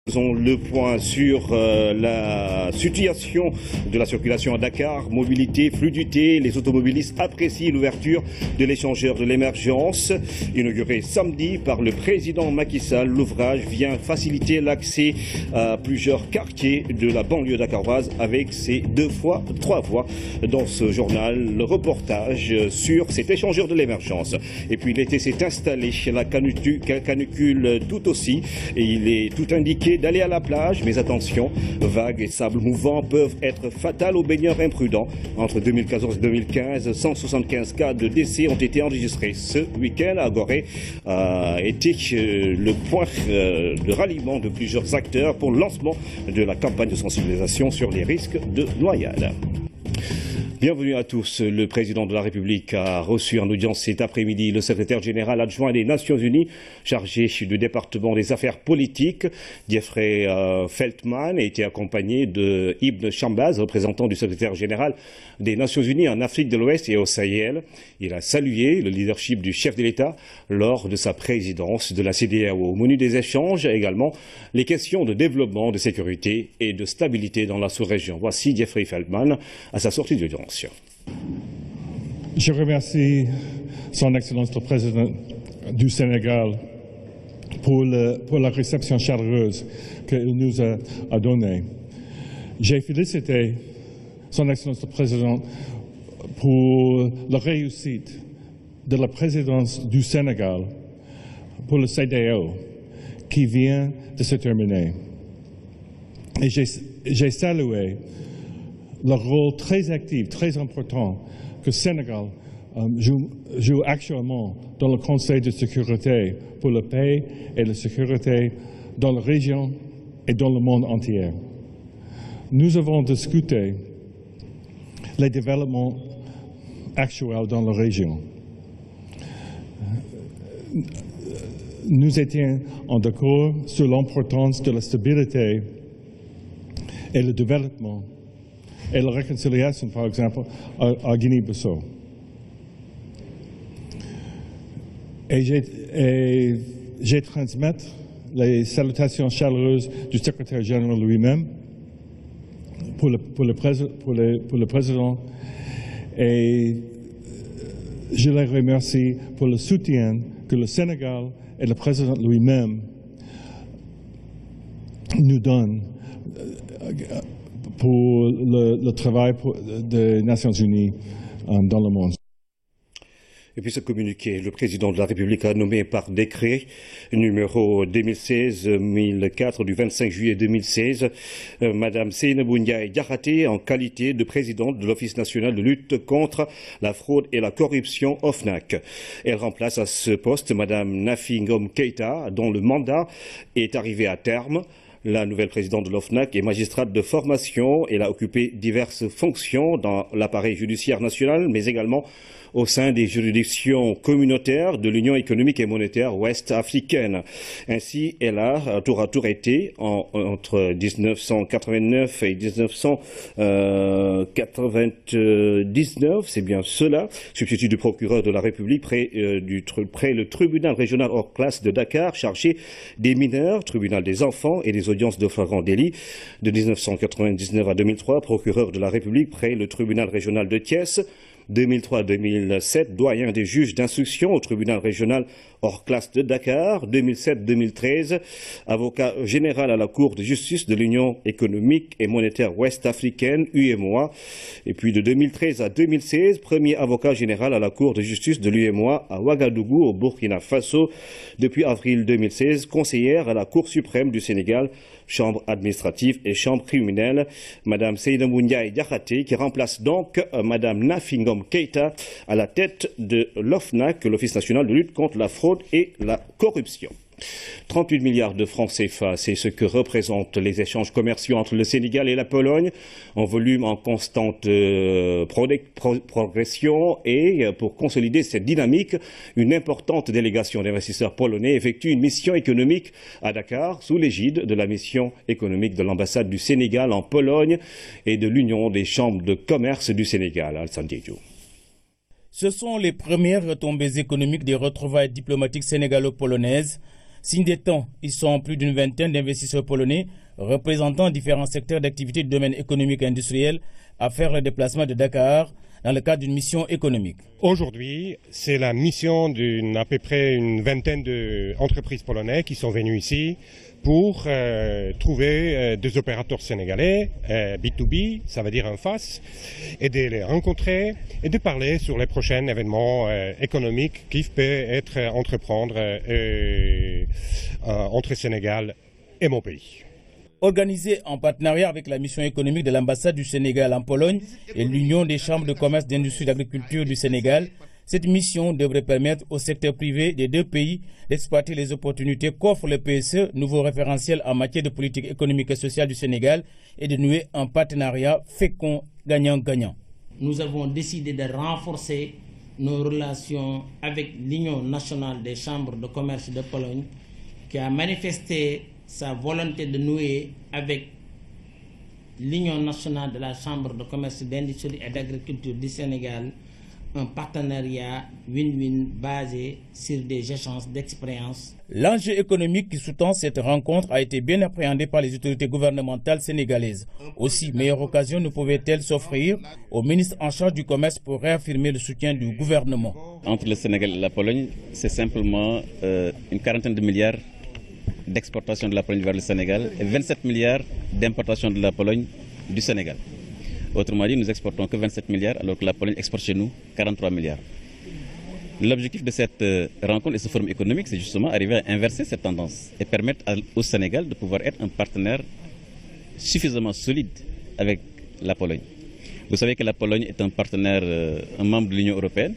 Faisons le point sur la situation de la circulation à Dakar, mobilité, fluidité. Les automobilistes apprécient l'ouverture de l'échangeur de l'émergence. Inauguré samedi par le président Macky Sall, l'ouvrage vient faciliter l'accès à plusieurs quartiers de la banlieue dakaroise avec ses 2 fois 3 voies. Dans ce journal, le reportage sur cet échangeur de l'émergence. Et puis l'été s'est installé, la canicule tout aussi, et il est tout indiqué d'aller à la plage, mais attention, vagues et sables mouvants peuvent être fatals aux baigneurs imprudents. Entre 2014 et 2015, 175 cas de décès ont été enregistrés. Ce week-end à Gorée a été le point de ralliement de plusieurs acteurs pour le lancement de la campagne de sensibilisation sur les risques de noyade. Bienvenue à tous. Le président de la République a reçu en audience cet après-midi le secrétaire général adjoint des Nations Unies chargé du département des affaires politiques. Jeffrey Feltman a été accompagné de Ibn Chambaz, représentant du secrétaire général des Nations Unies en Afrique de l'Ouest et au Sahel. Il a salué le leadership du chef de l'État lors de sa présidence de la CEDEAO. Au menu des échanges, également les questions de développement, de sécurité et de stabilité dans la sous-région. Voici Jeffrey Feltman à sa sortie d'audience. Je remercie Son Excellence le Président du Sénégal pour la réception chaleureuse qu'il nous a donnée. J'ai félicité Son Excellence le Président pour la réussite de la présidence du Sénégal pour le CEDEAO qui vient de se terminer. Et j'ai salué le rôle très actif, très important que le Sénégal joue actuellement dans le Conseil de sécurité pour la paix et la sécurité dans la région et dans le monde entier. Nous avons discuté les développements actuels dans la région. Nous étions en accord sur l'importance de la stabilité et le développement et la réconciliation, par exemple, à Guinée-Bissau. Et j'ai transmis les salutations chaleureuses du secrétaire général lui-même pour le président et je les remercie pour le soutien que le Sénégal et le président lui-même nous donnent pour le travail des Nations Unies dans le monde. Et puis ce communiqué, le président de la République a nommé par décret numéro 2016-1004 du 25 juillet 2016 Madame Seynabou Ndiaye Diakhaté en qualité de présidente de l'Office national de lutte contre la fraude et la corruption OFNAC. Elle remplace à ce poste Madame Nafi Ngom Keïta dont le mandat est arrivé à terme. La nouvelle présidente de l'OFNAC est magistrate de formation. Elle a occupé diverses fonctions dans l'appareil judiciaire national, mais également au sein des juridictions communautaires de l'Union économique et monétaire ouest-africaine. Ainsi, elle a tour à tour été, entre 1989 et 1999, c'est bien cela, substitut du procureur de la République près le tribunal régional hors classe de Dakar, chargé des mineurs, tribunal des enfants et des audiences de flagrant délit. De 1999 à 2003, procureur de la République près le tribunal régional de Thiès. 2003-2007, doyen des juges d'instruction au tribunal régional hors classe de Dakar. 2007-2013, avocat général à la Cour de justice de l'Union économique et monétaire ouest-africaine, UEMOA. Et puis de 2013 à 2016, premier avocat général à la Cour de justice de l'UEMOA à Ouagadougou, au Burkina Faso. Depuis avril 2016, conseillère à la Cour suprême du Sénégal, chambre administrative et chambre criminelle. Madame Seynabou Ndiaye Diakhaté, qui remplace donc Madame Nafi Ngom Keïta à la tête de l'OFNAC, l'Office national de lutte contre la fraude et la corruption. 38 milliards de francs CFA, c'est ce que représentent les échanges commerciaux entre le Sénégal et la Pologne, en volume en constante progression. Et pour consolider cette dynamique, une importante délégation d'investisseurs polonais effectue une mission économique à Dakar, sous l'égide de la mission économique de l'ambassade du Sénégal en Pologne et de l'Union des chambres de commerce du Sénégal, Alassane Diédhiou. Ce sont les premières retombées économiques des retrouvailles diplomatiques sénégalo-polonaises Signe des temps, ils sont plus d'une vingtaine d'investisseurs polonais représentant différents secteurs d'activité du domaine économique et industriel à faire le déplacement de Dakar dans le cadre d'une mission économique. Aujourd'hui, c'est la mission d'à peu près une vingtaine d'entreprises polonaises qui sont venues ici pour trouver des opérateurs sénégalais, B2B, ça veut dire en face, et de les rencontrer et de parler sur les prochains événements économiques qui peuvent être entreprendre entre Sénégal et mon pays. Organisé en partenariat avec la mission économique de l'ambassade du Sénégal en Pologne et l'Union des chambres de commerce, d'industrie et d'agriculture du Sénégal, cette mission devrait permettre au secteur privé des deux pays d'exploiter les opportunités qu'offre le PSE, nouveau référentiel en matière de politique économique et sociale du Sénégal, et de nouer un partenariat fécond gagnant-gagnant. Nous avons décidé de renforcer nos relations avec l'Union nationale des chambres de commerce de Pologne, qui a manifesté sa volonté de nouer avec l'Union nationale de la Chambre de commerce, d'industrie et d'agriculture du Sénégal un partenariat win-win basé sur des échanges d'expériences. L'enjeu économique qui sous-tend cette rencontre a été bien appréhendé par les autorités gouvernementales sénégalaises. Aussi, meilleure occasion ne pouvait-elle s'offrir au ministre en charge du commerce pour réaffirmer le soutien du gouvernement. Entre le Sénégal et la Pologne, c'est simplement une quarantaine de milliards d'exportation de la Pologne vers le Sénégal et 27 milliards d'importation de la Pologne du Sénégal. Autrement dit, nous n'exportons que 27 milliards alors que la Pologne exporte chez nous 43 milliards. L'objectif de cette rencontre et ce forum économique, c'est justement arriver à inverser cette tendance et permettre au Sénégal de pouvoir être un partenaire suffisamment solide avec la Pologne. Vous savez que la Pologne est un partenaire, un membre de l'Union européenne,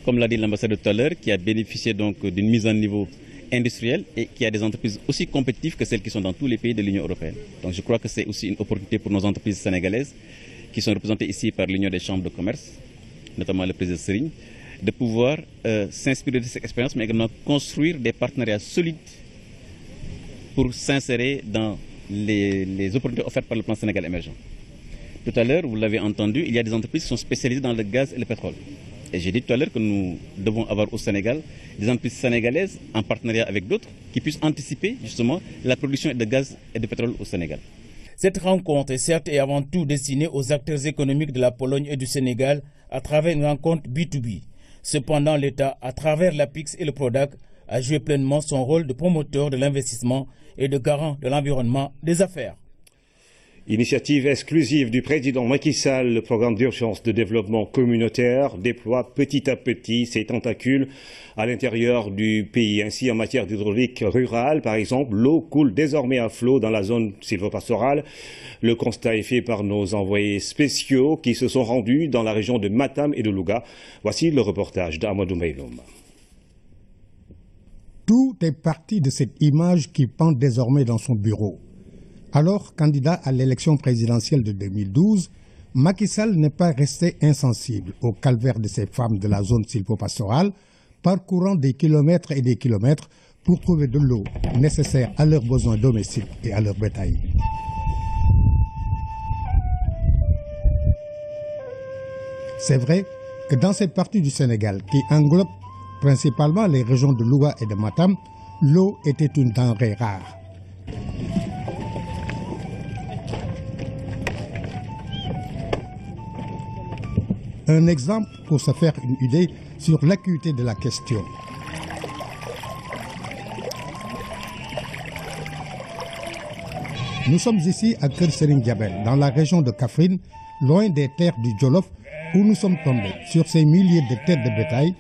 comme l'a dit l'ambassadeur tout à l'heure, qui a bénéficié donc d'une mise en niveau industrielle et qui a des entreprises aussi compétitives que celles qui sont dans tous les pays de l'Union européenne. Donc je crois que c'est aussi une opportunité pour nos entreprises sénégalaises qui sont représentées ici par l'Union des chambres de commerce, notamment le président Serigne, de pouvoir s'inspirer de cette expérience, mais également construire des partenariats solides pour s'insérer dans les opportunités offertes par le plan Sénégal émergent. Tout à l'heure, vous l'avez entendu, il y a des entreprises qui sont spécialisées dans le gaz et le pétrole. Et j'ai dit tout à l'heure que nous devons avoir au Sénégal des entreprises sénégalaises en partenariat avec d'autres qui puissent anticiper justement la production de gaz et de pétrole au Sénégal. Cette rencontre est certes et avant tout destinée aux acteurs économiques de la Pologne et du Sénégal à travers une rencontre B2B. Cependant, l'État, à travers l'APIX et le PRODAC, a joué pleinement son rôle de promoteur de l'investissement et de garant de l'environnement des affaires. Initiative exclusive du président Macky Sall, le programme d'urgence de développement communautaire déploie petit à petit ses tentacules à l'intérieur du pays. Ainsi, en matière d'hydraulique rurale, par exemple, l'eau coule désormais à flot dans la zone sylvopastorale. Le constat est fait par nos envoyés spéciaux qui se sont rendus dans la région de Matam et de Louga. Voici le reportage d'Amadou Meiloum. Tout est parti de cette image qui pend désormais dans son bureau. Alors, candidat à l'élection présidentielle de 2012, Macky Sall n'est pas resté insensible au calvaire de ces femmes de la zone sylvopastorale, parcourant des kilomètres et des kilomètres pour trouver de l'eau nécessaire à leurs besoins domestiques et à leur bétail. C'est vrai que dans cette partie du Sénégal qui englobe principalement les régions de Louga et de Matam, l'eau était une denrée rare. Un exemple pour se faire une idée sur l'acuité de la question. Nous sommes ici à Kër Serigne Diabel, dans la région de Kaffrine, loin des terres du Djolof, où nous sommes tombés sur ces milliers de têtes de bétail,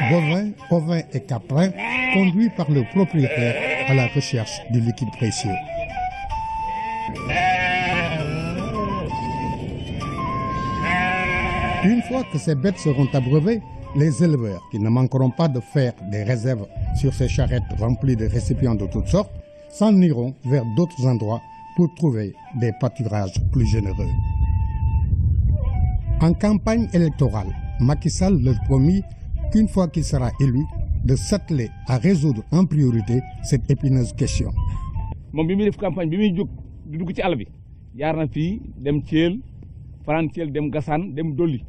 bovins, ovins et caprins, conduits par le propriétaire à la recherche du liquide précieux. Une fois que ces bêtes seront abreuvées, les éleveurs, qui ne manqueront pas de faire des réserves sur ces charrettes remplies de récipients de toutes sortes, s'en iront vers d'autres endroits pour trouver des pâturages plus généreux. En campagne électorale, Macky Sall leur promit qu'une fois qu'il sera élu, de s'atteler à résoudre en priorité cette épineuse question. Moom bi muy def campagne bi muy jóg di dugg ci àll bi jaar na fii dem Thiel fanaan Thiel dem Gassane dem Dolli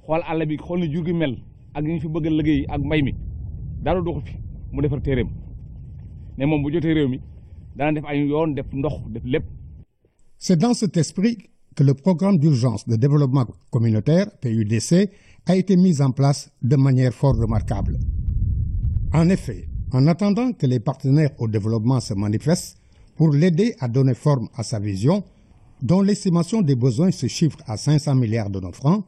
xool àll bi xool na jur gi mel ak ñu fi bëgg a liggéey ak mbay mi dara doxu fi mu defar téeréem ne moom bu jotee réew mi dana def ay yoon def ndox def lépp. C'est dans cet esprit que le programme d'urgence de développement communautaire, PUDC, a été mis en place de manière fort remarquable. En effet, en attendant que les partenaires au développement se manifestent pour l'aider à donner forme à sa vision, dont l'estimation des besoins se chiffre à 500 milliards de nos francs,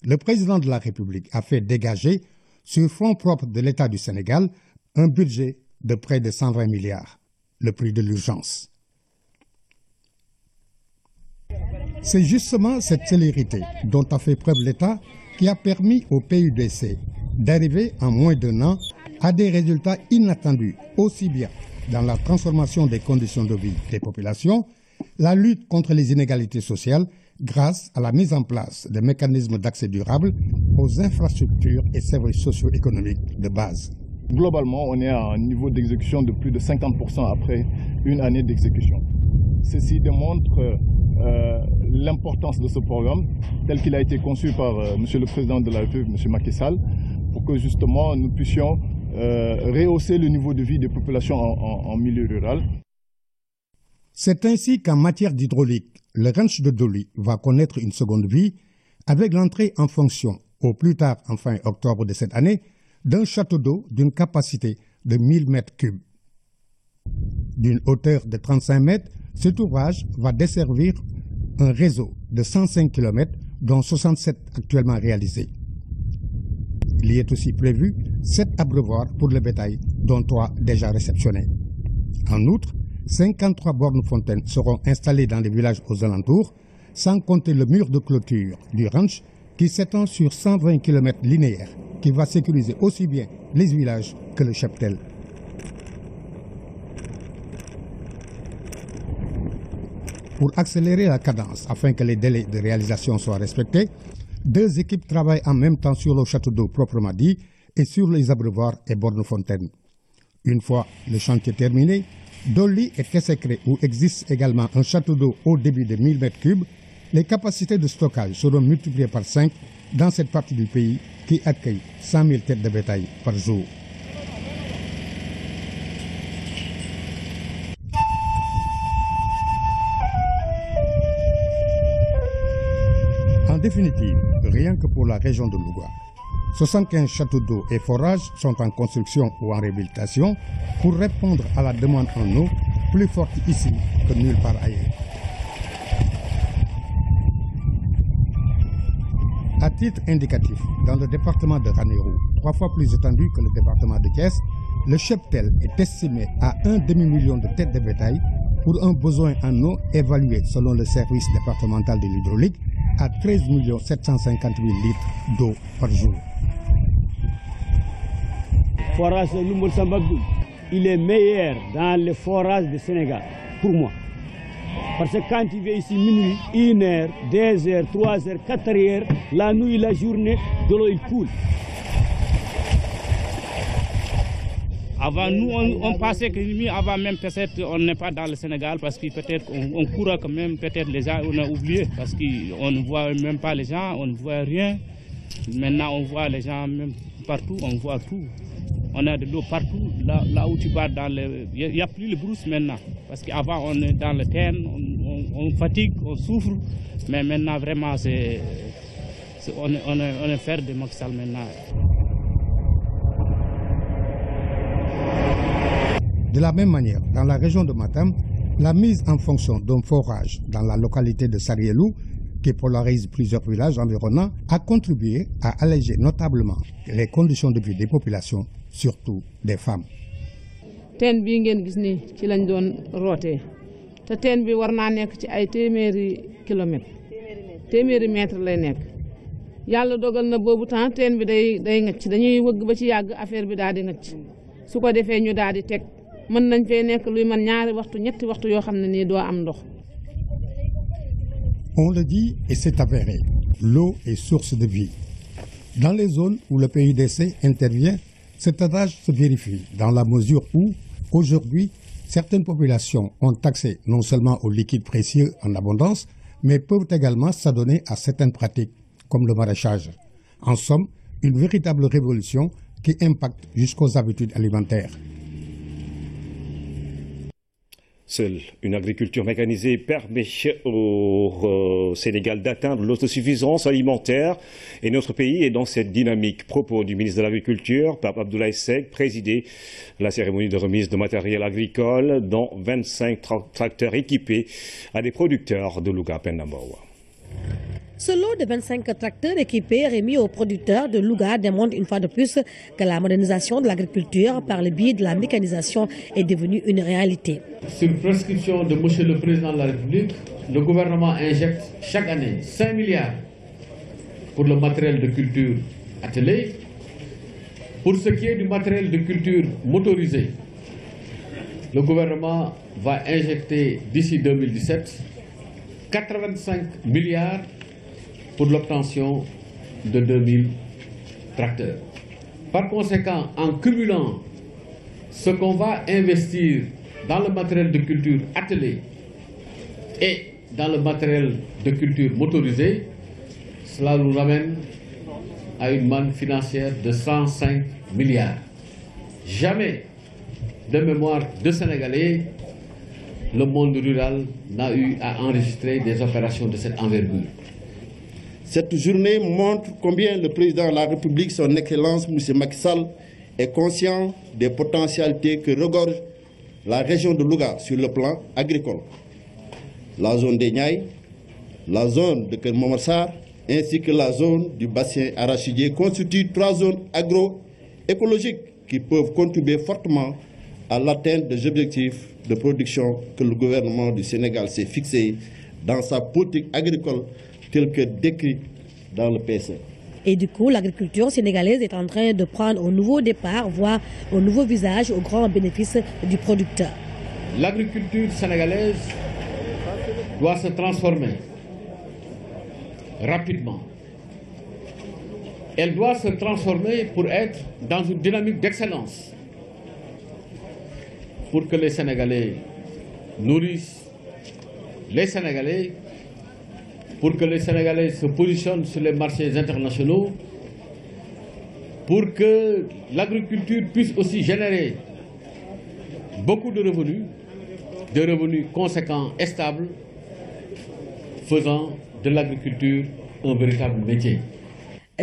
le président de la République a fait dégager, sur fonds propres de l'État du Sénégal, un budget de près de 120 milliards, le prix de l'urgence. C'est justement cette célérité dont a fait preuve l'État qui a permis au PUDC d'arriver en moins d'un an à des résultats inattendus, aussi bien dans la transformation des conditions de vie des populations, la lutte contre les inégalités sociales grâce à la mise en place de mécanismes d'accès durable aux infrastructures et services socio-économiques de base. Globalement, on est à un niveau d'exécution de plus de 50% après une année d'exécution. Ceci démontre l'importance de ce programme tel qu'il a été conçu par Monsieur le Président de la République, M. Macky Sall, pour que justement nous puissions rehausser le niveau de vie des populations en milieu rural. C'est ainsi qu'en matière d'hydraulique, le ranch de Doli va connaître une seconde vie avec l'entrée en fonction, au plus tard en fin octobre de cette année, d'un château d'eau d'une capacité de 1000 mètres cubes. D'une hauteur de 35 mètres, cet ouvrage va desservir un réseau de 105 km, dont 67 actuellement réalisés. Il y est aussi prévu 7 abreuvoirs pour le bétail, dont 3 déjà réceptionnés. En outre, 53 bornes fontaines seront installées dans les villages aux alentours, sans compter le mur de clôture du ranch qui s'étend sur 120 km linéaires, qui va sécuriser aussi bien les villages que le cheptel. Pour accélérer la cadence afin que les délais de réalisation soient respectés, 2 équipes travaillent en même temps sur le château d'eau proprement dit et sur les abreuvoirs et bornes fontaines. Une fois le chantier terminé, Doli et Tessékré, où existe également un château d'eau au débit de 1000 m3, les capacités de stockage seront multipliées par 5 dans cette partie du pays qui accueille 100 000 têtes de bétail par jour. En définitive, rien que pour la région de Louga, 75 châteaux d'eau et forages sont en construction ou en réhabilitation pour répondre à la demande en eau plus forte ici que nulle part ailleurs. À titre indicatif, dans le département de Ranérou, 3 fois plus étendu que le département de Thiès, le cheptel est estimé à 1 demi-million de têtes de bétail pour un besoin en eau évalué selon le service départemental de l'hydraulique à 13 750 000 litres d'eau par jour. Forage de Lumbol Sambabdou, il est meilleur dans les forages du Sénégal, pour moi. Parce que quand il vient ici minuit, 1 heure, 2 heures, 3 heures, 4 heures, la nuit, la journée, de l'eau il coule. Avant, nous, on pensait que lui, avant même, peut-être, on n'est pas dans le Sénégal parce que peut-être on court quand même, peut-être les gens, on a oublié parce qu'on ne voit même pas les gens, on ne voit rien. Maintenant, on voit les gens même partout, on voit tout. On a de l'eau partout, là où tu vas dans le... Il n'y a plus le brousse maintenant. Parce qu'avant, on est dans le terre, on fatigue, on souffre. Mais maintenant, vraiment, on est fiers de Macky Sall maintenant. De la même manière, dans la région de Matam, la mise en fonction d'un forage dans la localité de Sarielou, qui polarise plusieurs villages environnants, a contribué à alléger notablement les conditions de vie des populations, surtout des femmes. teen bii ngeen gis nii ci lañ doon rootee te teen bi war naa nekk ci ay téeméeri kilomètres téeméeri mètre lay nekk yàlla dogal na boobu temps teen bi day ngacc dañuy wëgg ba ci yàgg affaire bi daal di ngacc su ko defee ñu daal di teg mën nañ fee nekk luy man ñaari waxtu ñetti waxtu yoo xam ne nii doo am ndox. On le dit et c'est avéré, l'eau est source de vie. Dans les zones où le PUDC intervient, cet adage se vérifie dans la mesure où, aujourd'hui, certaines populations ont accès non seulement aux liquides précieux en abondance, mais peuvent également s'adonner à certaines pratiques, comme le maraîchage. En somme, une véritable révolution qui impactent jusqu'aux habitudes alimentaires. Seule une agriculture mécanisée permet au Sénégal d'atteindre l'autosuffisance alimentaire et notre pays est dans cette dynamique. Propos du ministre de l'Agriculture, Pape Abdoulaye Seck, présidé la cérémonie de remise de matériel agricole dont 25 tracteurs équipés à des producteurs de Louga Penambawa. Ce lot de 25 tracteurs équipés remis aux producteurs de Louga démontre une fois de plus que la modernisation de l'agriculture par le biais de la mécanisation est devenue une réalité. Sur prescription de M. le Président de la République, le gouvernement injecte chaque année 5 milliards pour le matériel de culture attelé. Pour ce qui est du matériel de culture motorisé, le gouvernement va injecter d'ici 2017 85 milliards pour l'obtention de 2000 tracteurs. Par conséquent, en cumulant ce qu'on va investir dans le matériel de culture attelé et dans le matériel de culture motorisé, cela nous ramène à une manne financière de 105 milliards. Jamais, de mémoire de Sénégalais, le monde rural n'a eu à enregistrer des opérations de cette envergure. Cette journée montre combien le président de la République, son Excellence M. Macky Sall, est conscient des potentialités que regorge la région de Louga sur le plan agricole. La zone des Niayes, la zone de Kermomassar, ainsi que la zone du bassin arachidier constituent 3 zones agroécologiques qui peuvent contribuer fortement à l'atteinte des objectifs de production que le gouvernement du Sénégal s'est fixé dans sa politique agricole telle que décrite dans le PSE. Et du coup, l'agriculture sénégalaise est en train de prendre un nouveau départ, voire un nouveau visage au grand bénéfice du producteur. L'agriculture sénégalaise doit se transformer rapidement. Elle doit se transformer pour être dans une dynamique d'excellence, pour que les Sénégalais nourrissent les Sénégalais, pour que les Sénégalais se positionnent sur les marchés internationaux, pour que l'agriculture puisse aussi générer beaucoup de revenus conséquents et stables, faisant de l'agriculture un véritable métier.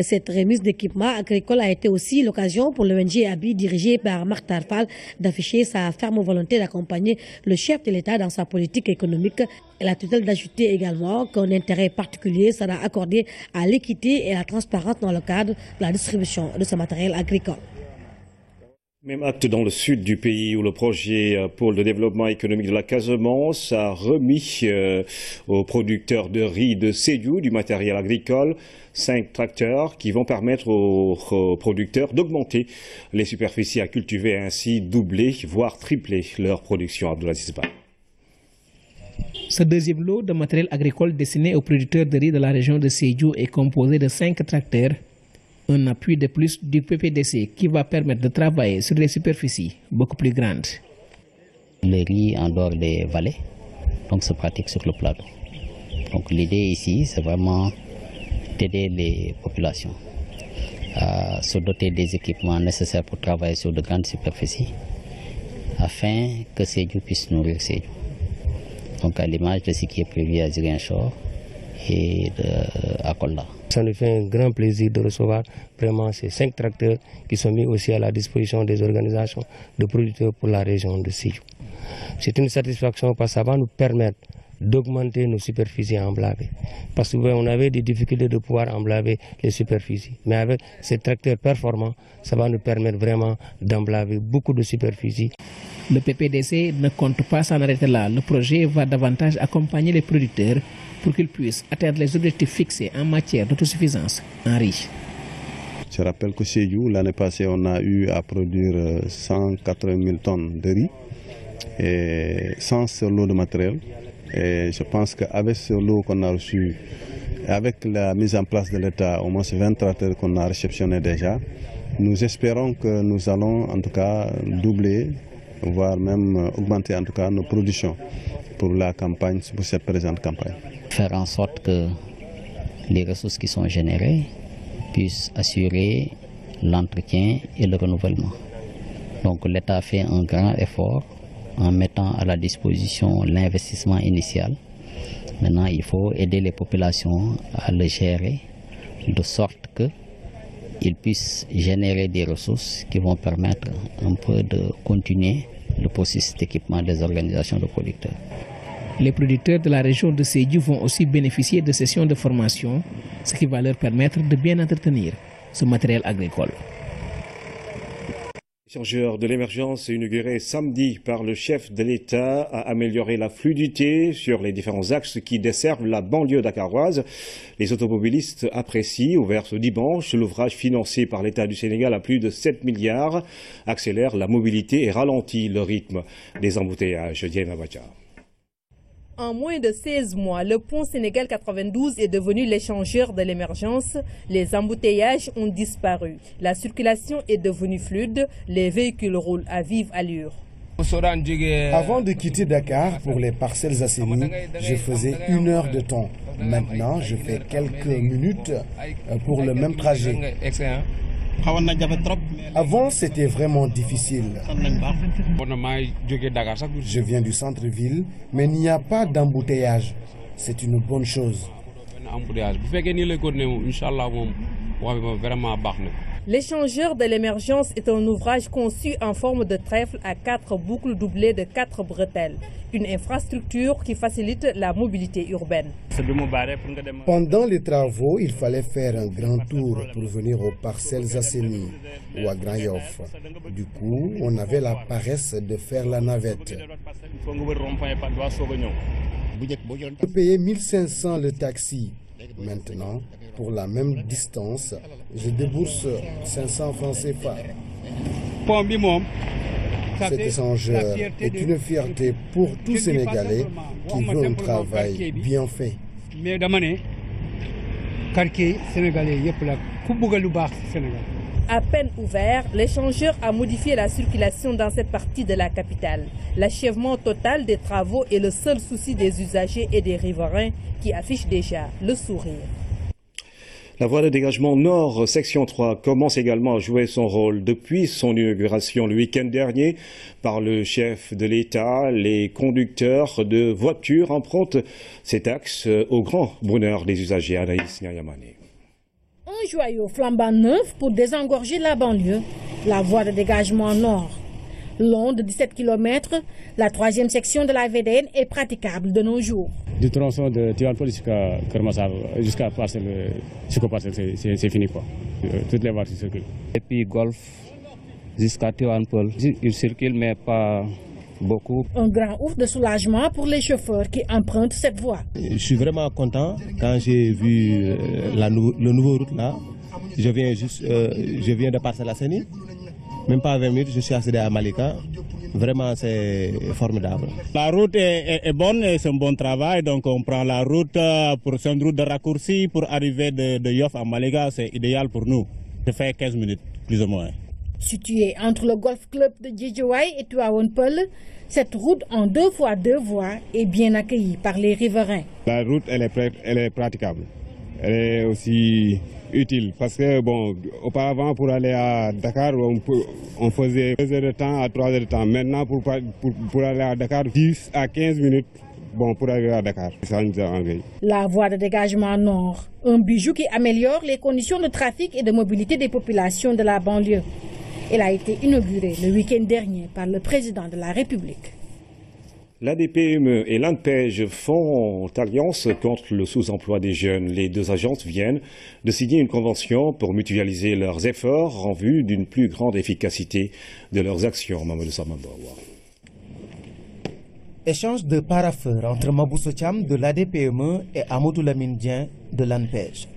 Cette remise d'équipements agricoles a été aussi l'occasion pour l'ONG ABI, dirigée par Makhtar Fall, d'afficher sa ferme volonté d'accompagner le chef de l'État dans sa politique économique. Elle a tutelle d'ajouter également qu'un intérêt particulier sera accordé à l'équité et à la transparence dans le cadre de la distribution de ce matériel agricole. Même acte dans le sud du pays où le projet Pôle de développement économique de la Casamance a remis aux producteurs de riz de Sédhiou du matériel agricole, 5 tracteurs qui vont permettre aux producteurs d'augmenter les superficies à cultiver et ainsi doubler, voire tripler leur production. Abdoulaziz Ba. Ce deuxième lot de matériel agricole destiné aux producteurs de riz de la région de Sédhiou est composé de 5 tracteurs. Un appui de plus du PPDC qui va permettre de travailler sur des superficies beaucoup plus grandes. Le riz en dehors des vallées, donc se pratique sur le plateau. Donc l'idée ici, c'est vraiment d'aider les populations à se doter des équipements nécessaires pour travailler sur de grandes superficies afin que Sédhiou puisse nourrir Sédhiou. Donc à l'image de ce qui est prévu à Ziguinchor et à Kolda. Ça nous fait un grand plaisir de recevoir vraiment ces 5 tracteurs qui sont mis aussi à la disposition des organisations de producteurs pour la région de Sédhiou. C'est une satisfaction parce que ça va nous permettre d'augmenter nos superficies emblavées. Parce qu'on avait des difficultés de pouvoir emblaver les superficies. Mais avec ces tracteurs performants, ça va nous permettre vraiment d'emblaver beaucoup de superficies. Le PPDC ne compte pas s'en arrêter là. Le projet va davantage accompagner les producteurs pour qu'ils puissent atteindre les objectifs fixés en matière d'autosuffisance en riz. Je rappelle que chez nous, l'année passée, on a eu à produire 180 000 tonnes de riz et sans ce lot de matériel. Et je pense qu'avec ce lot qu'on a reçu, avec la mise en place de l'État, au moins 20 tracteurs qu'on a réceptionnés déjà, nous espérons que nous allons en tout cas doubler, voire même augmenter en tout cas nos productions pour la campagne, pour cette présente campagne. Faire en sorte que les ressources qui sont générées puissent assurer l'entretien et le renouvellement. Donc l'État fait un grand effort en mettant à la disposition l'investissement initial. Maintenant, il faut aider les populations à le gérer de sorte qu'ils puissent générer des ressources qui vont permettre un peu de continuer le processus d'équipement des organisations de producteurs. Les producteurs de la région de Sédhiou vont aussi bénéficier de sessions de formation, ce qui va leur permettre de bien entretenir ce matériel agricole. L'échangeur de l'émergence inauguré samedi par le chef de l'État a amélioré la fluidité sur les différents axes qui desservent la banlieue dakaroise. Les automobilistes apprécient, ouvert ce dimanche, l'ouvrage financé par l'État du Sénégal à plus de 7 milliards, accélère la mobilité et ralentit le rythme des embouteillages. Diana Bacha. En moins de 16 mois, le pont Sénégal 92 est devenu l'échangeur de l'émergence. Les embouteillages ont disparu. La circulation est devenue fluide. Les véhicules roulent à vive allure. Avant de quitter Dakar pour les Parcelles Assainies, je faisais 1 heure de temps. Maintenant, je fais quelques minutes pour le même trajet. Avant, c'était vraiment difficile. Je viens du centre-ville, mais il n'y a pas d'embouteillage. C'est une bonne chose. L'échangeur de l'émergence est un ouvrage conçu en forme de trèfle à 4 boucles doublées de 4 bretelles. Une infrastructure qui facilite la mobilité urbaine. Pendant les travaux, il fallait faire un grand tour pour venir aux Parcelles Assainies ou à Grand Yoff. Du coup, on avait la paresse de faire la navette. Je payais 1500 le taxi. Maintenant, pour la même distance, je débourse 500 francs CFA. Cet échangeur est une fierté pour tout Sénégalais qui veut un travail bien fait. À peine ouvert, l'échangeur a modifié la circulation dans cette partie de la capitale. L'achèvement total des travaux est le seul souci des usagers et des riverains qui affichent déjà le sourire. La voie de dégagement Nord, section 3, commence également à jouer son rôle. Depuis son inauguration le week-end dernier par le chef de l'État, les conducteurs de voitures empruntent cet axe au grand bonheur des usagers. Anaïs Nyayamane. Un joyau flambant neuf pour désengorger la banlieue, la voie de dégagement Nord. Long de 17 km, la 3e section de la VDN est praticable de nos jours. Du tronçon de Tivaouane jusqu'à Kermassar, jusqu'à Parcelles, c'est fini quoi. Toutes les voies circulent. Et puis Golf jusqu'à Tivaouane, il circule mais pas beaucoup. Un grand ouf de soulagement pour les chauffeurs qui empruntent cette voie. Je suis vraiment content quand j'ai vu le nouveau route là. Je viens de Parcelles Assainies. Même pas 20 minutes, je suis accédé à Malika. Vraiment, c'est formidable. La route est bonne, c'est un bon travail. Donc, on prend la route c'est une route de raccourci pour arriver de Yoff à Malika. C'est idéal pour nous. Je fais 15 minutes, plus ou moins. Située entre le Golf Club de Djedjouaï et Tivaouane Peulh, cette route en 2x2 voies est bien accueillie par les riverains. La route, elle est praticable. Elle est aussi utile parce que bon, auparavant pour aller à Dakar on faisait 2 heures de temps à 3 heures de temps. Maintenant pour aller à Dakar 10 à 15 minutes pour arriver à Dakar. Ça nous a envahi. La voie de dégagement Nord, un bijou qui améliore les conditions de trafic et de mobilité des populations de la banlieue. Elle a été inaugurée le week-end dernier par le président de la République. L'ADPME et l'ANPEJ font alliance contre le sous-emploi des jeunes. Les deux agences viennent de signer une convention pour mutualiser leurs efforts en vue d'une plus grande efficacité de leurs actions. Mamadou Samandoua. Échange de parapheurs entre Mabousso Thiam de l'ADPME et Amadou Lamine Dieng de l'ANPEJ.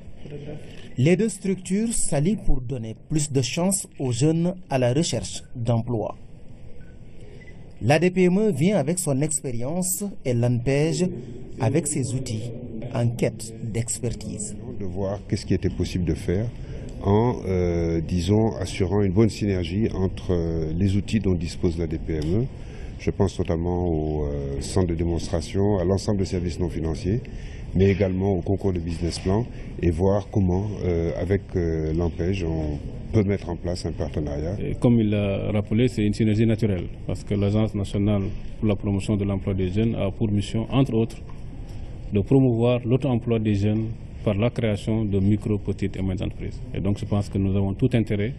Les deux structures s'allient pour donner plus de chances aux jeunes à la recherche d'emploi. L'ADPME vient avec son expérience et l'ANPEJ avec ses outils en quête d'expertise. De voir qu'est-ce qui était possible de faire en, disons, assurant une bonne synergie entre les outils dont dispose l'ADPME. Je pense notamment au centre de démonstration, à l'ensemble des services non financiers, mais également au concours de business plan et voir comment, avec l'ANPEJ, on peut mettre en place un partenariat. Et comme il l'a rappelé, c'est une synergie naturelle parce que l'Agence nationale pour la promotion de l'emploi des jeunes a pour mission, entre autres, de promouvoir l'auto-emploi des jeunes par la création de micro, petites et moyennes entreprises. Et donc je pense que nous avons tout intérêt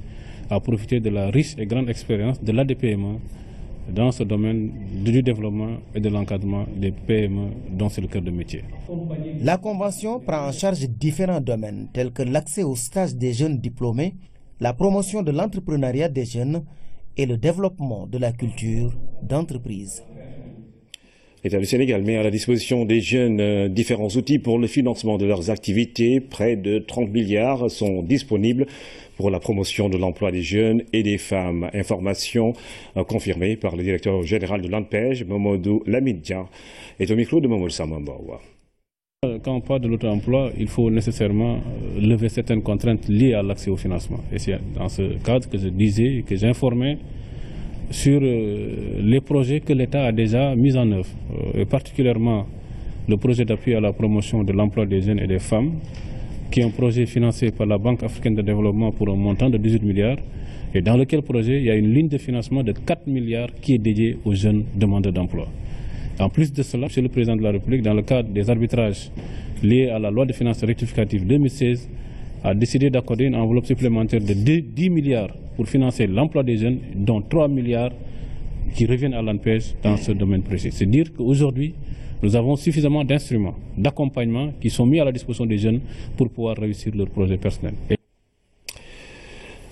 à profiter de la riche et grande expérience de l'ADPME dans ce domaine du développement et de l'encadrement des PME dont c'est le cœur de métier. La Convention prend en charge différents domaines tels que l'accès aux stages des jeunes diplômés, la promotion de l'entrepreneuriat des jeunes et le développement de la culture d'entreprise. L'État du Sénégal met à la disposition des jeunes différents outils pour le financement de leurs activités. Près de 30 milliards sont disponibles pour la promotion de l'emploi des jeunes et des femmes. Information confirmée par le directeur général de l'ANPEJ, Mamadou Lamine-Dia, est au micro de Mamadou Samambawa. Quand on parle de l'auto-emploi, il faut nécessairement lever certaines contraintes liées à l'accès au financement. Et c'est dans ce cadre que je disais et que j'informais sur les projets que l'État a déjà mis en œuvre, et particulièrement le projet d'appui à la promotion de l'emploi des jeunes et des femmes, qui est un projet financé par la Banque africaine de développement pour un montant de 18 milliards, et dans lequel projet il y a une ligne de financement de 4 milliards qui est dédiée aux jeunes demandeurs d'emploi. En plus de cela, Monsieur le Président de la République, dans le cadre des arbitrages liés à la loi de finances rectificative 2016, a décidé d'accorder une enveloppe supplémentaire de 10 milliards pour financer l'emploi des jeunes, dont 3 milliards qui reviennent à l'ANPEJ dans ce domaine précis. C'est dire qu'aujourd'hui, nous avons suffisamment d'instruments d'accompagnement qui sont mis à la disposition des jeunes pour pouvoir réussir leur projet personnel.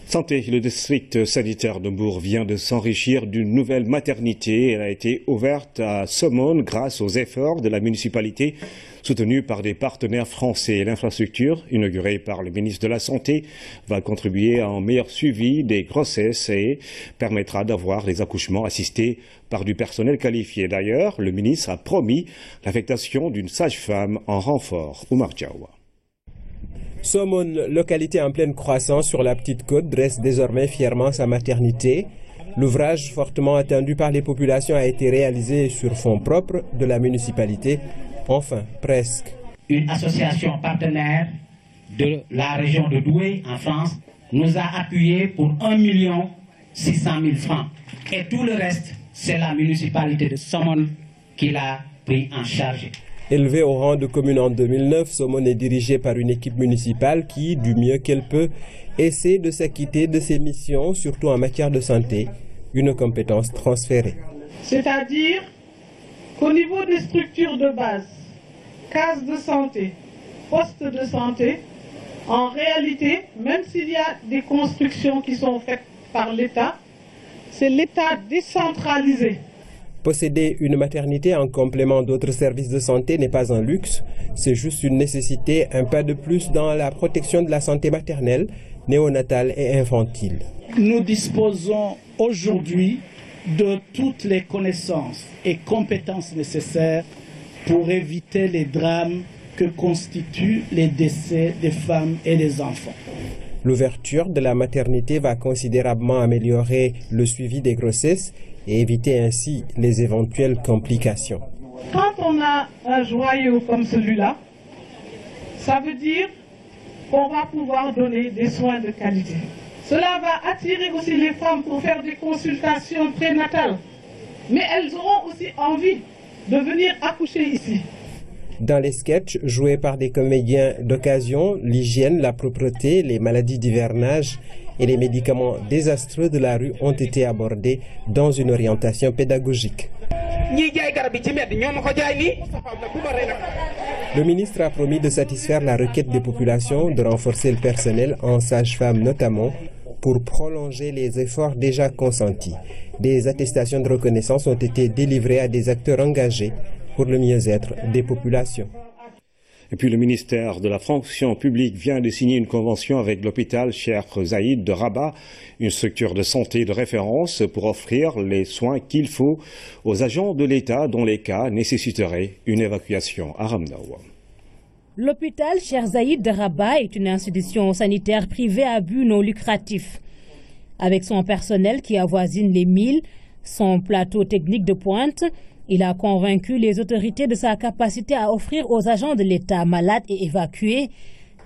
Santé, le district sanitaire de Mbour vient de s'enrichir d'une nouvelle maternité. Elle a été ouverte à Somone grâce aux efforts de la municipalité, soutenue par des partenaires français. L'infrastructure, inaugurée par le ministre de la Santé, va contribuer à un meilleur suivi des grossesses et permettra d'avoir des accouchements assistés par du personnel qualifié. D'ailleurs, le ministre a promis l'affectation d'une sage-femme en renfort. Oumar Diawa. Somone, localité en pleine croissance sur la Petite Côte, dresse désormais fièrement sa maternité. L'ouvrage fortement attendu par les populations a été réalisé sur fonds propres de la municipalité. Enfin, presque. Une association partenaire de la région de Douai, en France, nous a appuyés pour 1 600 000 francs. Et tout le reste, c'est la municipalité de Somone qui l'a pris en charge. Élevée au rang de commune en 2009, Somone est dirigée par une équipe municipale qui, du mieux qu'elle peut, essaie de s'acquitter de ses missions, surtout en matière de santé, une compétence transférée. C'est-à-dire qu'au niveau des structures de base, cases de santé, postes de santé, en réalité, même s'il y a des constructions qui sont faites par l'État, c'est l'État décentralisé. Posséder une maternité en complément d'autres services de santé n'est pas un luxe, c'est juste une nécessité, un pas de plus dans la protection de la santé maternelle, néonatale et infantile. Nous disposons aujourd'hui de toutes les connaissances et compétences nécessaires pour éviter les drames que constituent les décès des femmes et des enfants. L'ouverture de la maternité va considérablement améliorer le suivi des grossesses et éviter ainsi les éventuelles complications. Quand on a un joyau comme celui-là, ça veut dire qu'on va pouvoir donner des soins de qualité. Cela va attirer aussi les femmes pour faire des consultations prénatales, mais elles auront aussi envie de venir accoucher ici. Dans les sketchs joués par des comédiens d'occasion, l'hygiène, la propreté, les maladies d'hivernage et les médicaments désastreux de la rue ont été abordés dans une orientation pédagogique. Le ministre a promis de satisfaire la requête des populations, de renforcer le personnel en sage-femme notamment, pour prolonger les efforts déjà consentis. Des attestations de reconnaissance ont été délivrées à des acteurs engagés pour le mieux-être des populations. Et puis le ministère de la fonction publique vient de signer une convention avec l'hôpital Cheikh Zayed de Rabat, une structure de santé de référence pour offrir les soins qu'il faut aux agents de l'État dont les cas nécessiteraient une évacuation à Ramnawa. L'hôpital Cheikh Zayed de Rabat est une institution sanitaire privée à but non lucratif. Avec son personnel qui avoisine les 1000, Son plateau technique de pointe, il a convaincu les autorités de sa capacité à offrir aux agents de l'État malades et évacués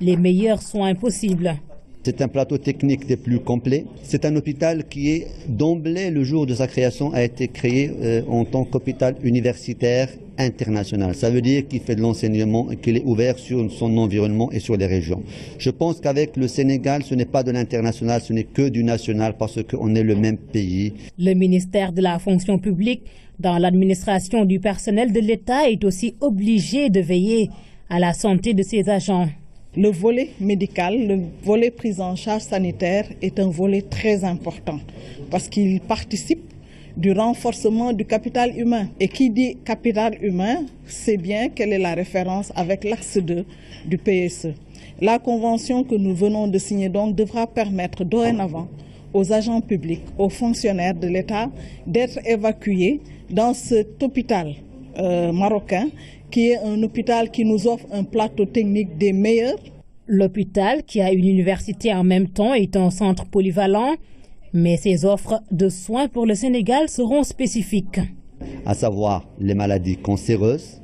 les meilleurs soins possibles. C'est un plateau technique des plus complets. C'est un hôpital qui est d'emblée, le jour de sa création, a été créé en tant qu'hôpital universitaire international. Ça veut dire qu'il fait de l'enseignement et qu'il est ouvert sur son environnement et sur les régions. Je pense qu'avec le Sénégal, ce n'est pas de l'international, ce n'est que du national parce qu'on est le même pays. Le ministère de la fonction publique, dans l'administration du personnel de l'État, est aussi obligé de veiller à la santé de ses agents. Le volet médical, le volet prise en charge sanitaire est un volet très important parce qu'il participe du renforcement du capital humain. Et qui dit capital humain, sait bien quelle est la référence avec l'axe 2 du PSE. La convention que nous venons de signer donc devra permettre dorénavant aux agents publics, aux fonctionnaires de l'État d'être évacués dans cet hôpital marocain qui est un hôpital qui nous offre un plateau technique des meilleurs. L'hôpital, qui a une université en même temps, est un centre polyvalent, mais ses offres de soins pour le Sénégal seront spécifiques. À savoir les maladies cancéreuses,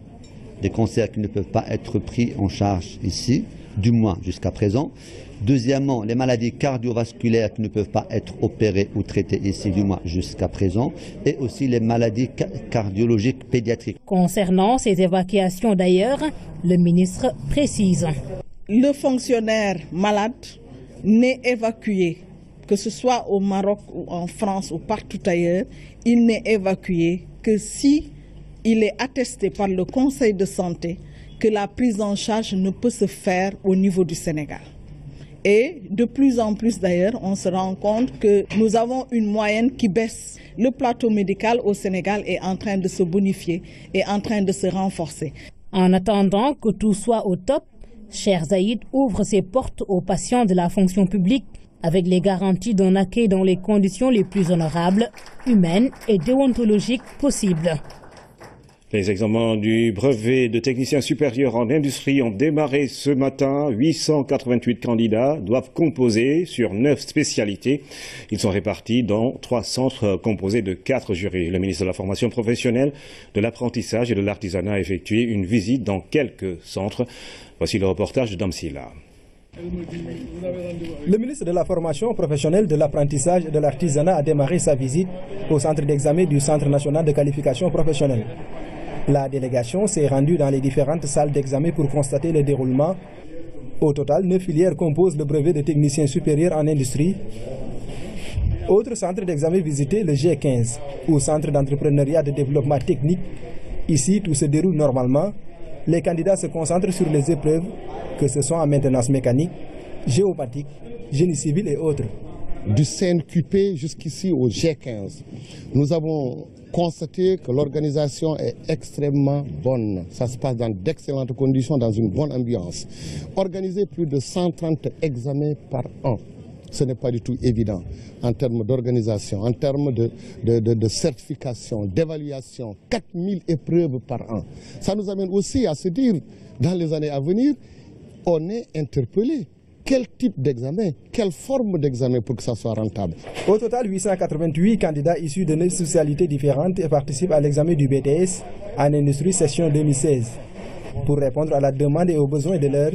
des cancers qui ne peuvent pas être pris en charge ici, du moins jusqu'à présent. Deuxièmement, les maladies cardiovasculaires qui ne peuvent pas être opérées ou traitées ici, du moins jusqu'à présent. Et aussi les maladies cardiologiques pédiatriques. Concernant ces évacuations d'ailleurs, le ministre précise. Le fonctionnaire malade n'est évacué, que ce soit au Maroc ou en France ou partout ailleurs, il n'est évacué que si il est attesté par le Conseil de santé que la prise en charge ne peut se faire au niveau du Sénégal. Et de plus en plus d'ailleurs, on se rend compte que nous avons une moyenne qui baisse. Le plateau médical au Sénégal est en train de se bonifier et en train de se renforcer. En attendant que tout soit au top, Cheikh Zayed ouvre ses portes aux patients de la fonction publique avec les garanties d'un accueil dans les conditions les plus honorables, humaines et déontologiques possibles. Les examens du brevet de technicien supérieur en industrie ont démarré ce matin. 888 candidats doivent composer sur 9 spécialités. Ils sont répartis dans 3 centres composés de 4 jurys. Le ministre de la formation professionnelle, de l'apprentissage et de l'artisanat a effectué une visite dans quelques centres. Voici le reportage de Damsila. Le ministre de la formation professionnelle, de l'apprentissage et de l'artisanat a démarré sa visite au centre d'examen du Centre national de qualification professionnelle. La délégation s'est rendue dans les différentes salles d'examen pour constater le déroulement. Au total, 9 filières composent le brevet de technicien supérieur en industrie. Autre centre d'examen visité, le G15, ou Centre d'entrepreneuriat de développement technique. Ici, tout se déroule normalement. Les candidats se concentrent sur les épreuves, que ce soit en maintenance mécanique, géomatique, génie civil et autres. Du CNQP jusqu'ici au G15, nous avons constaté que l'organisation est extrêmement bonne. Ça se passe dans d'excellentes conditions, dans une bonne ambiance. Organiser plus de 130 examens par an, ce n'est pas du tout évident en termes d'organisation, en termes de certification, d'évaluation, 4000 épreuves par an. Ça nous amène aussi à se dire, dans les années à venir, on est interpellé. Quel type d'examen, quelle forme d'examen pour que ça soit rentable? Au total, 888 candidats issus de 9 spécialités différentes participent à l'examen du BTS en industrie session 2016. Pour répondre à la demande et aux besoins de l'heure,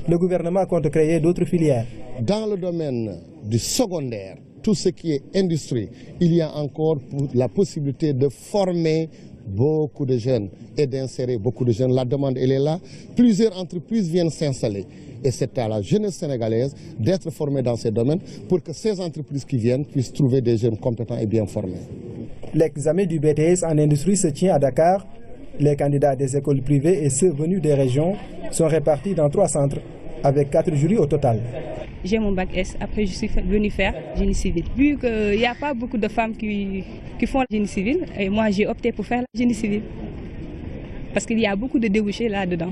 le gouvernement compte créer d'autres filières. Dans le domaine du secondaire, tout ce qui est industrie, il y a encore la possibilité de former beaucoup de jeunes et d'insérer beaucoup de jeunes. La demande, elle est là. Plusieurs entreprises viennent s'installer. Et c'est à la jeunesse sénégalaise d'être formée dans ces domaines pour que ces entreprises qui viennent puissent trouver des jeunes compétents et bien formés. L'examen du BTS en industrie se tient à Dakar. Les candidats des écoles privées et ceux venus des régions sont répartis dans 3 centres, avec 4 jurys au total. J'ai mon bac S, après je suis venue faire génie civil. Vu qu'il n'y a pas beaucoup de femmes qui font le génie civil, et moi j'ai opté pour faire le génie civil. Parce qu'il y a beaucoup de débouchés là-dedans.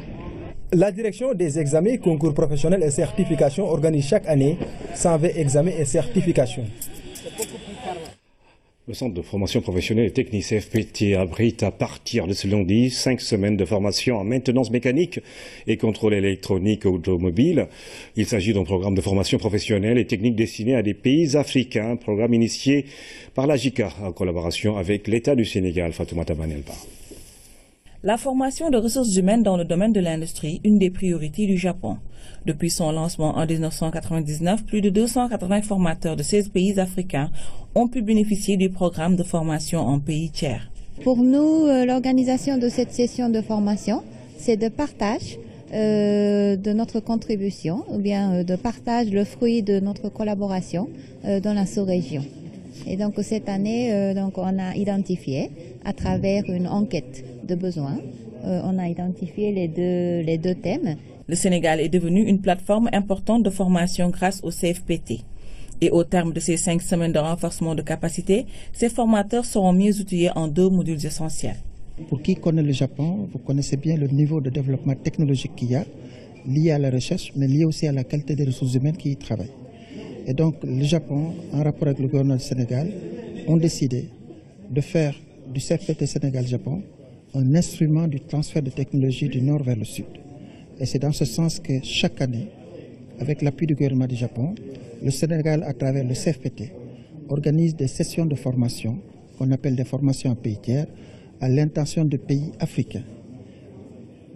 La direction des examens, concours professionnels et certification organise chaque année 120 examens et certifications. Le centre de formation professionnelle et technique CFPT abrite à partir de ce lundi 5 semaines de formation en maintenance mécanique et contrôle électronique automobile. Il s'agit d'un programme de formation professionnelle et technique destiné à des pays africains, programme initié par la JICA en collaboration avec l'État du Sénégal. Fatoumata Banelba. La formation de ressources humaines dans le domaine de l'industrie, une des priorités du Japon. Depuis son lancement en 1999, plus de 280 formateurs de 16 pays africains ont pu bénéficier du programme de formation en pays tiers. Pour nous, l'organisation de cette session de formation, c'est de partage de notre contribution, ou bien de partage le fruit de notre collaboration dans la sous-région. Et donc cette année, on a identifié à travers une enquête de besoins, on a identifié les deux thèmes. Le Sénégal est devenu une plateforme importante de formation grâce au CFPT. Et au terme de ces 5 semaines de renforcement de capacité, ces formateurs seront mieux outillés en 2 modules essentiels. Pour qui connaît le Japon, vous connaissez bien le niveau de développement technologique qu'il y a, lié à la recherche, mais lié aussi à la qualité des ressources humaines qui y travaillent. Et donc le Japon, en rapport avec le gouvernement du Sénégal, ont décidé de faire du CFPT Sénégal-Japon un instrument du transfert de technologie du nord vers le sud. Et c'est dans ce sens que chaque année, avec l'appui du gouvernement du Japon, le Sénégal, à travers le CFPT, organise des sessions de formation, qu'on appelle des formations en pays tiers, à l'intention de pays africains,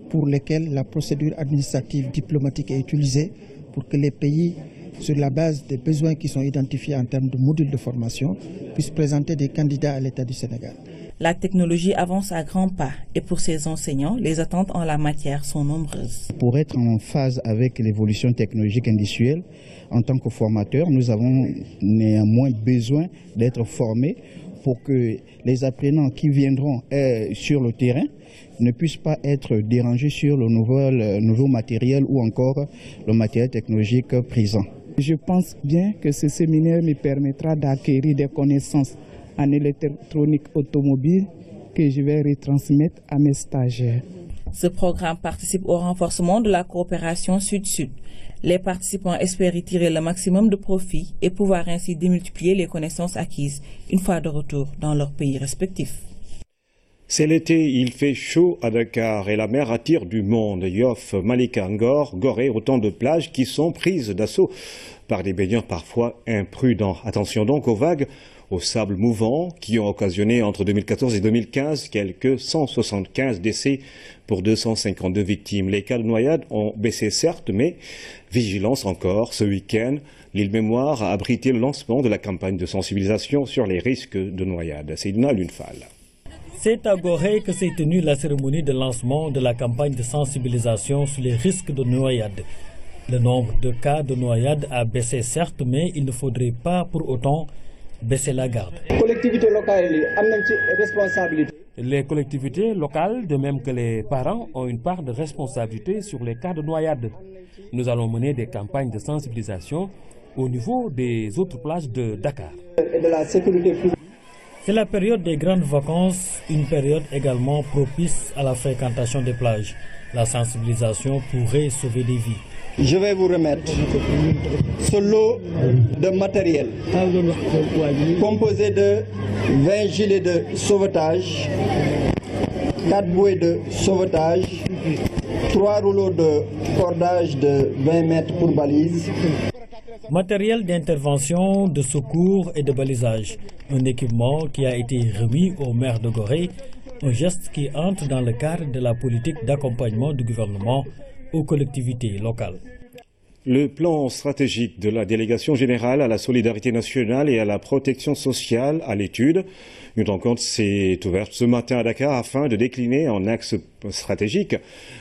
pour lesquels la procédure administrative diplomatique est utilisée pour que les pays, sur la base des besoins qui sont identifiés en termes de modules de formation, puissent présenter des candidats à l'État du Sénégal. La technologie avance à grands pas et pour ces enseignants, les attentes en la matière sont nombreuses. Pour être en phase avec l'évolution technologique industrielle, en tant que formateurs, nous avons néanmoins besoin d'être formés pour que les apprenants qui viendront sur le terrain ne puissent pas être dérangés sur le nouveau matériel ou encore le matériel technologique présent. Je pense bien que ce séminaire me permettra d'acquérir des connaissances en électronique automobile que je vais retransmettre à mes stagiaires. Ce programme participe au renforcement de la coopération sud-sud. Les participants espèrent y tirer le maximum de profit et pouvoir ainsi démultiplier les connaissances acquises une fois de retour dans leur pays respectif. C'est l'été, il fait chaud à Dakar et la mer attire du monde. Yoff, Malika, Ngor, Gorée, autant de plages qui sont prises d'assaut par des baigneurs parfois imprudents. Attention donc aux vagues, aux sables mouvants qui ont occasionné entre 2014 et 2015 quelques 175 décès pour 252 victimes. Les cas de noyade ont baissé certes, mais vigilance encore. Ce week-end, l'île Mémoire a abrité le lancement de la campagne de sensibilisation sur les risques de noyade. Seydina Lunfal. C'est à Gorée que s'est tenue la cérémonie de lancement de la campagne de sensibilisation sur les risques de noyade. Le nombre de cas de noyade a baissé certes, mais il ne faudrait pas pour autant baisser la garde. Les collectivités locales, de même que les parents, ont une part de responsabilité sur les cas de noyade. Nous allons mener des campagnes de sensibilisation au niveau des autres plages de Dakar. C'est la période des grandes vacances, une période également propice à la fréquentation des plages. La sensibilisation pourrait sauver des vies. Je vais vous remettre ce lot de matériel composé de 20 gilets de sauvetage, 4 bouées de sauvetage, 3 rouleaux de cordage de 20 mètres pour balises. Matériel d'intervention, de secours et de balisage. Un équipement qui a été remis au maire de Gorée, un geste qui entre dans le cadre de la politique d'accompagnement du gouvernement aux collectivités locales. Le plan stratégique de la délégation générale à la solidarité nationale et à la protection sociale à l'étude. Une rencontre s'est ouverte ce matin à Dakar afin de décliner en axe stratégique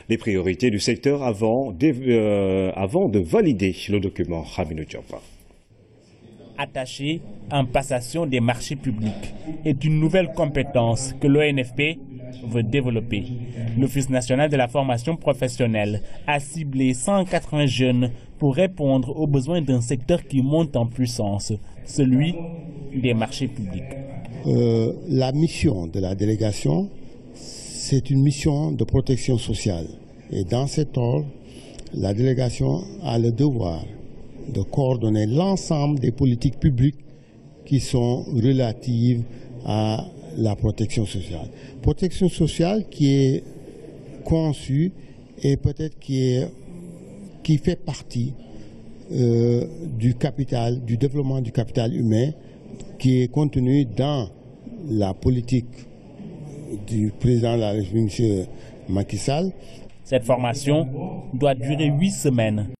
les priorités du secteur avant de valider le document. Raminou Diop. Attaché en passation des marchés publics est une nouvelle compétence que l'ONFP veut développer. L'Office national de la formation professionnelle a ciblé 180 jeunes pour répondre aux besoins d'un secteur qui monte en puissance, celui des marchés publics. La mission de la délégation, c'est une mission de protection sociale. Et dans cet ordre, la délégation a le devoir de coordonner l'ensemble des politiques publiques qui sont relatives à la protection sociale. Protection sociale qui est conçue et peut-être qui fait partie du capital, du développement du capital humain qui est contenu dans la politique du président de la République, M. Macky Sall. Cette formation doit durer 8 semaines.